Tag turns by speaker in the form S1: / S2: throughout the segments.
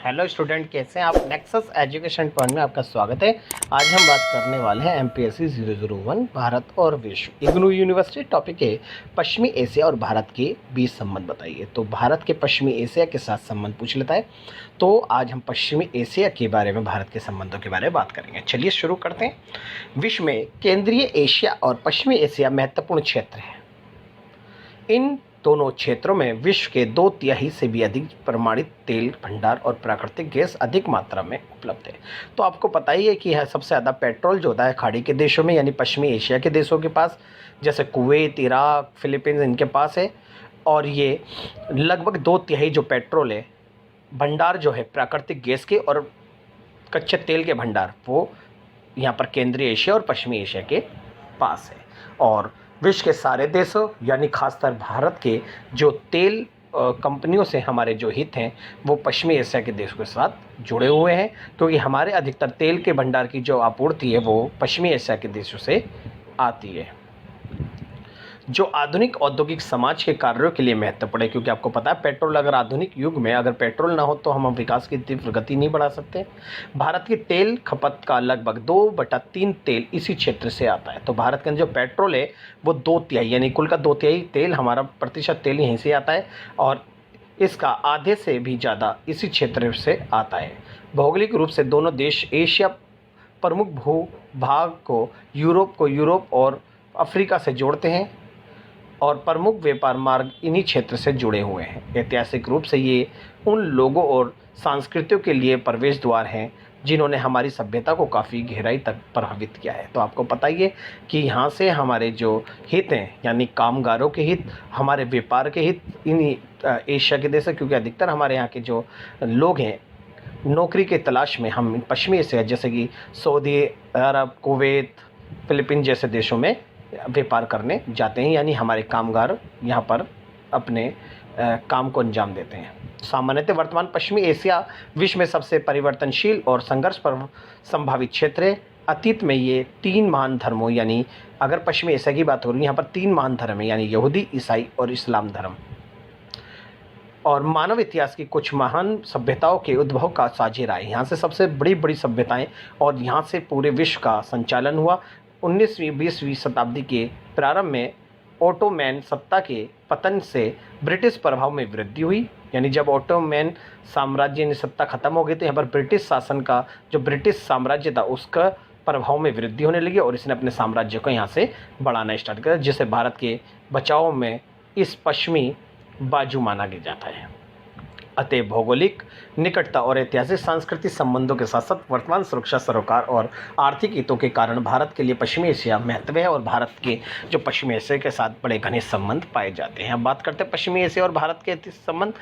S1: Hello student, कैसे हैं आप। नेक्सस एजुकेशन पॉइंट में आपका स्वागत है। आज हम बात करने वाले हैं एमपीएससी 001 भारत और विश्व इग्नू यूनिवर्सिटी। टॉपिक है पश्चिमी एशिया और भारत के बीच संबंध बताइए। तो भारत के पश्चिमी एशिया के साथ संबंध पूछ लेता है। तो आज हम पश्चिमी एशिया के बारे में, भारत के संबंधों के बारे में बात करेंगे। चलिए शुरू करते हैं। विश्व में केंद्रीय एशिया और पश्चिमी एशिया महत्वपूर्ण क्षेत्र हैं। इन दोनों क्षेत्रों में विश्व के 2/3 से भी अधिक प्रमाणित तेल भंडार और प्राकृतिक गैस अधिक मात्रा में उपलब्ध है। तो आपको पता ही है कि यह सबसे ज़्यादा पेट्रोल जो होता है खाड़ी के देशों में, यानी पश्चिमी एशिया के देशों के पास, जैसे कुवैत, इराक, फिलीपींस, इनके पास है। और ये लगभग 2/3 जो पेट्रोल है भंडार जो है प्राकृतिक गैस के और कच्चे तेल के भंडार, वो यहाँ पर केंद्रीय एशिया और पश्चिमी एशिया के पास है। और विश्व के सारे देशों यानी खासकर भारत के जो तेल कंपनियों से हमारे जो हित हैं वो पश्चिमी एशिया के देशों के साथ जुड़े हुए हैं, क्योंकि हमारे अधिकतर तेल के भंडार की जो आपूर्ति है वो पश्चिमी एशिया के देशों से आती है, जो आधुनिक औद्योगिक समाज के कार्यों के लिए महत्वपूर्ण है। क्योंकि आपको पता है पेट्रोल, अगर आधुनिक युग में अगर पेट्रोल ना हो तो हम विकास की तीव्र गति नहीं बढ़ा सकते। भारत की तेल खपत का लगभग 2/3 तेल इसी क्षेत्र से आता है। तो भारत के अंदर जो पेट्रोल है वो 2/3 यानी कुल का 2/3 तेल, हमारा प्रतिशत तेल यहीं से आता है और इसका आधे से भी ज़्यादा इसी क्षेत्र से आता है। भौगोलिक रूप से दोनों देश एशिया प्रमुख भूभाग को यूरोप और अफ्रीका से जोड़ते हैं और प्रमुख व्यापार मार्ग इन्हीं क्षेत्र से जुड़े हुए हैं। ऐतिहासिक रूप से ये उन लोगों और संस्कृतियों के लिए प्रवेश द्वार हैं जिन्होंने हमारी सभ्यता को काफ़ी गहराई तक प्रभावित किया है। तो आपको पता ही है कि यहाँ से हमारे जो हित हैं यानी कामगारों के हित, हमारे व्यापार के हित इन्हीं एशिया के देश है, क्योंकि अधिकतर हमारे यहाँ के जो लोग हैं नौकरी के तलाश में हम पश्चिमी एशिया जैसे कि सऊदी अरब, कुवैत, फिलीपींस जैसे देशों में व्यापार करने जाते हैं, यानी हमारे कामगार यहाँ पर अपने काम को अंजाम देते हैं। सामान्यतः वर्तमान पश्चिमी एशिया विश्व में सबसे परिवर्तनशील और संघर्ष पर संभावित क्षेत्र है। अतीत में ये 3 महान धर्मों, यानी अगर पश्चिमी एशिया की बात हो रही है यहाँ पर 3 महान धर्म है, यानी यहूदी, ईसाई और इस्लाम धर्म, और मानव इतिहास की कुछ महान सभ्यताओं के उद्भव का साझी रहा है। यहाँ से सबसे बड़ी बड़ी सभ्यताएं और यहाँ से पूरे विश्व का संचालन हुआ। 19वीं-20वीं शताब्दी के प्रारंभ में ओटोमैन सत्ता के पतन से ब्रिटिश प्रभाव में वृद्धि हुई, यानी जब ओटोमैन साम्राज्य ने सत्ता खत्म हो गई तो यहाँ पर ब्रिटिश शासन का जो ब्रिटिश साम्राज्य था उसका प्रभाव में वृद्धि होने लगी और इसने अपने साम्राज्य को यहाँ से बढ़ाना स्टार्ट किया, जिसे भारत के बचाव में इस पश्चिमी बाजू माना गया जाता है। अतः भौगोलिक निकटता और ऐतिहासिक सांस्कृतिक संबंधों के साथ साथ वर्तमान सुरक्षा, सरोकार और आर्थिक हितों के कारण भारत के लिए पश्चिमी एशिया महत्व है और भारत के जो पश्चिमी एशिया के साथ बड़े घनिष्ठ संबंध पाए जाते हैं। अब बात करते हैं पश्चिमी एशिया और भारत के संबंध।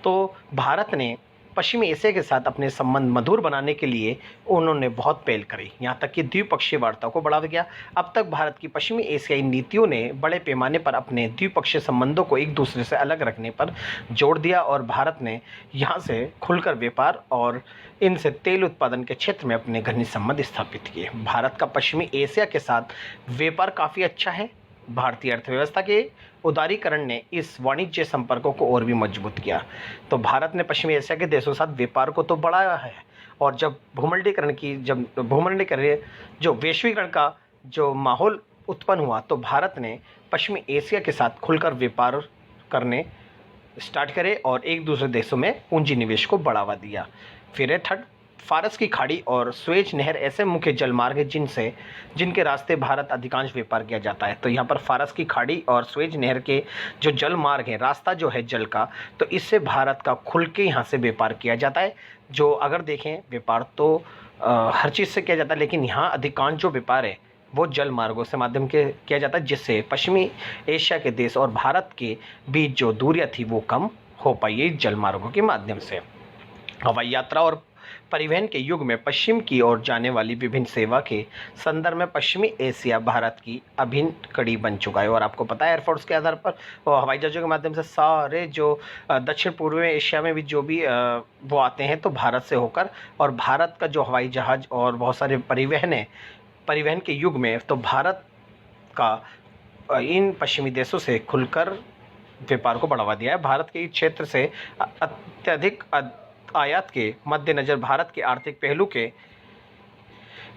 S1: तो भारत ने पश्चिमी एशिया के साथ अपने संबंध मधुर बनाने के लिए उन्होंने बहुत पहल करी, यहाँ तक कि द्विपक्षीय वार्ता को बढ़ावा गया। अब तक भारत की पश्चिमी एशियाई नीतियों ने बड़े पैमाने पर अपने द्विपक्षीय संबंधों को एक दूसरे से अलग रखने पर जोर दिया और भारत ने यहाँ से खुलकर व्यापार और इनसे तेल उत्पादन के क्षेत्र में अपने घनिष्ठ संबंध स्थापित किए। भारत का पश्चिमी एशिया के साथ व्यापार काफ़ी अच्छा है। भारतीय अर्थव्यवस्था के उदारीकरण ने इस वाणिज्य संपर्कों को और भी मजबूत किया। तो भारत ने पश्चिमी एशिया के देशों के साथ व्यापार को तो बढ़ाया है और जब भूमंडलीकरण जो वैश्वीकरण का जो माहौल उत्पन्न हुआ तो भारत ने पश्चिमी एशिया के साथ खुलकर व्यापार करने स्टार्ट करे और एक दूसरे देशों में पूंजी निवेश को बढ़ावा दिया। फिर थर्ड, फारस की खाड़ी और स्वेज नहर ऐसे मुख्य जलमार्ग हैं जिनके रास्ते भारत अधिकांश व्यापार किया जाता है। तो यहाँ पर फारस की खाड़ी और स्वेज नहर के जो जलमार्ग है, रास्ता जो है जल का, तो इससे भारत का खुल के यहाँ से व्यापार किया जाता है। जो अगर देखें व्यापार तो हर चीज़ से किया जाता है, लेकिन यहाँ अधिकांश जो व्यापार है वो जल मार्गों से माध्यम के किया जाता है, जिससे पश्चिमी एशिया के देश और भारत के बीच जो दूरियाँ थी वो कम हो पाई है जल मार्गों के माध्यम से। हवाई यात्रा और परिवहन के युग में पश्चिम की ओर जाने वाली विभिन्न सेवा के संदर्भ में पश्चिमी एशिया भारत की अभिन्न कड़ी बन चुका है। और आपको पता है एयरफोर्स के आधार पर और हवाई जहाज़ों के माध्यम से सारे जो दक्षिण पूर्व एशिया में भी जो भी वो आते हैं तो भारत से होकर, और भारत का जो हवाई जहाज़ और बहुत सारे परिवहन के युग में तो भारत का इन पश्चिमी देशों से खुलकर व्यापार को बढ़ावा दिया है। भारत के इस क्षेत्र से अत्यधिक आयात के मद्देनज़र भारत के आर्थिक पहलू के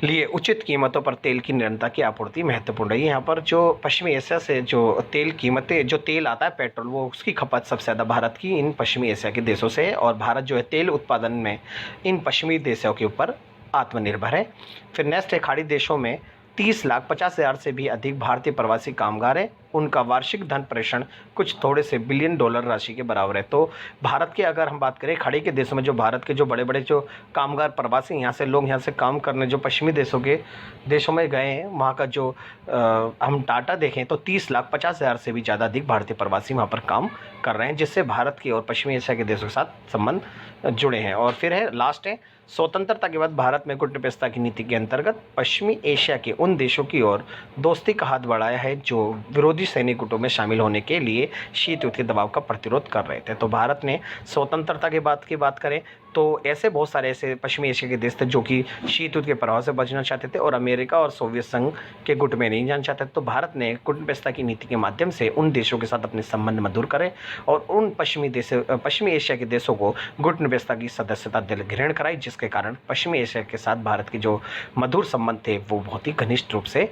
S1: लिए उचित कीमतों पर तेल की निरंतरता की आपूर्ति महत्वपूर्ण है। यहाँ पर जो पश्चिमी एशिया से जो तेल कीमतें, जो तेल आता है पेट्रोल, वो उसकी खपत सबसे ज़्यादा भारत की इन पश्चिमी एशिया के देशों से है और भारत जो है तेल उत्पादन में इन पश्चिमी देशों के ऊपर आत्मनिर्भर है। फिर नेक्स्ट है, खाड़ी देशों में 30,50,000 से भी अधिक भारतीय प्रवासी कामगार हैं। उनका वार्षिक धन प्रेषण कुछ थोड़े से बिलियन डॉलर राशि के बराबर है। तो भारत के अगर हम बात करें, खाड़ी के देशों में जो भारत के जो बड़े बड़े जो कामगार प्रवासी यहाँ से लोग यहाँ से काम करने जो पश्चिमी देशों में गए हैं, वहाँ का जो हम डाटा देखें तो 30,50,000 से भी ज़्यादा अधिक भारतीय प्रवासी वहाँ पर काम कर रहे हैं, जिससे भारत की और पश्चिमी एशिया के देशों के साथ संबंध जुड़े हैं। और फिर है लास्ट है, स्वतंत्रता के बाद भारत में गुटनिरपेक्षता की नीति के अंतर्गत पश्चिमी एशिया के उन देशों की ओर दोस्ती का हाथ बढ़ाया है जो विरोधी सैनिक गुटों में शामिल होने के लिए शीत युद्ध के दबाव का प्रतिरोध कर रहे थे। तो भारत ने स्वतंत्रता की बात करें तो ऐसे बहुत सारे ऐसे पश्चिमी एशिया के देश थे जो कि शीत युद्ध के प्रभाव से बचना चाहते थे और अमेरिका और सोवियत संघ के गुट में नहीं जाना चाहते थे। तो भारत ने गुटनिरपेक्षता की नीति के माध्यम से उन देशों के साथ अपने संबंध मधुर करे और उन पश्चिमी एशिया के देशों को गुटनिरपेक्षता की सदस्यता ग्रहण कराई, जिसके कारण पश्चिमी एशिया के साथ भारत के जो मधुर संबंध थे वो बहुत ही घनिष्ठ रूप से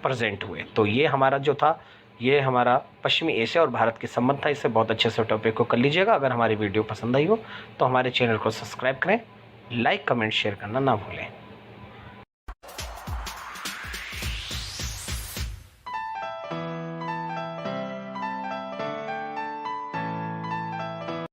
S1: प्रेजेंट हुए। तो ये हमारा जो था, ये हमारा पश्चिमी एशिया और भारत के संबंध था। इससे बहुत अच्छे से टॉपिक को कर लीजिएगा। अगर हमारी वीडियो पसंद आई हो तो हमारे चैनल को सब्सक्राइब करें, लाइक कमेंट शेयर करना ना भूलें।